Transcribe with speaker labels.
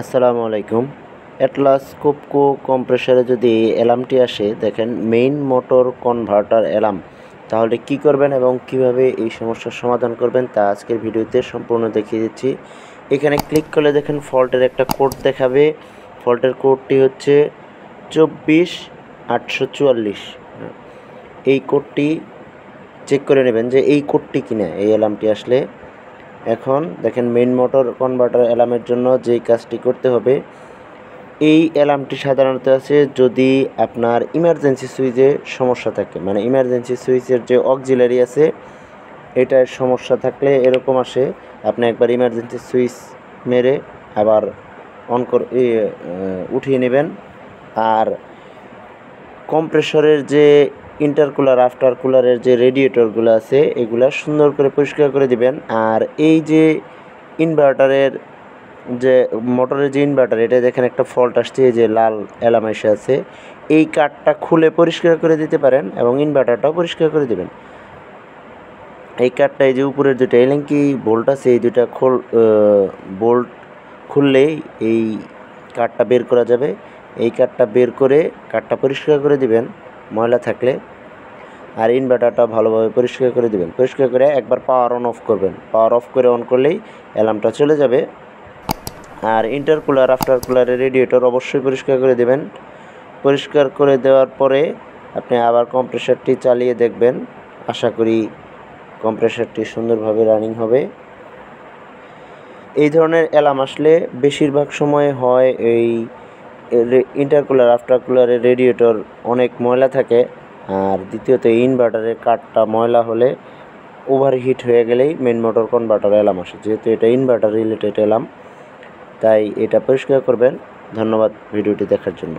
Speaker 1: আসসালামু আলাইকুম। অ্যাটলাস কোপকো কম্প্রেসরে যদি অ্যালার্মটি আসে, দেখেন মেইন মোটর কনভার্টার অ্যালার্ম, তাহলে কি করবেন এবং কিভাবে এই সমস্যার সমাধান করবেন তা আজকের ভিডিওতে সম্পূর্ণ দেখিয়ে দিচ্ছি। এখানে ক্লিক করলে দেখেন ফল্টের একটা কোড দেখাবে। ফল্টের কোডটি হচ্ছে 24844। এই কোডটি চেক করে নেবেন যে এই কোডটি কিনা এই অ্যালার্মটি আসলে। এখন দেখেন মেইন মোটর কনভার্টার অ্যালার্মের জন্য যেই কাজটি করতে হবে, এই অ্যালার্মটি সাধারণত আছে যদি আপনার ইমার্জেন্সি সুইচে সমস্যা থাকে, মানে ইমার্জেন্সি সুইচের যে অক্সিলারি আছে এটার সমস্যা থাকলে এরকম আসে। আপনি একবার ইমার্জেন্সি সুইচ মেরে আবার অন করে উঠিয়ে নেবেন। আর কম্প্রেসরের যে ইন্টারকুলার আফটার কুলারের যে রেডিয়েটরগুলো আছে এগুলা সুন্দর করে পরিষ্কার করে দিবেন। আর এই যে ইনভার্টারের যে মোটরের যে ইনভার্টার, এটা দেখেন একটা ফল্ট আসছে, যে লাল অ্যালার্ম এসে আছে, এই কার্ডটা খুলে পরিষ্কার করে দিতে পারেন এবং ইনভার্টারটাও পরিষ্কার করে দেবেন। এই কার্ডটা এই যে উপরের দুটো এলেঙ্কি বোল্ট আছে, এই দুটা বোল্ট খুললেই এই কার্ডটা বের করা যাবে। এই কার্ডটা বের করে কার্ডটা পরিষ্কার করে দিবেন ময়লা থাকলে, আর ইনভার্টারটা ভালোভাবে পরিষ্কার করে দিবেন। পরিষ্কার করে একবার পাওয়ার অন অফ করবেন, পাওয়ার অফ করে অন করলেই অ্যালার্মটা চলে যাবে। আর ইন্টারকুলার আফটার কুলারের রেডিয়েটর অবশ্যই পরিষ্কার করে দেবেন। পরিষ্কার করে দেওয়ার পরে আপনি আবার কম্প্রেসরটি চালিয়ে দেখবেন, আশা করি কম্প্রেসরটি সুন্দরভাবে রানিং হবে। এই ধরনের অ্যালার্ম আসলে বেশিরভাগ সময় হয় এই ইন্টারকুলার আফটার কুলারের রেডিয়েটর অনেক ময়লা থাকে, আর দ্বিতীয়ত ইনভার্টারের কার্ডটা ময়লা হলে ওভারহিট হয়ে গেলেই মেন মোটর কনভার্টার অ্যালার্ম আসে। যেহেতু এটা ইনভার্টার রিলেটেড অ্যালার্ম, তাই এটা পরিষ্কার করবেন। ধন্যবাদ ভিডিওটি দেখার জন্য।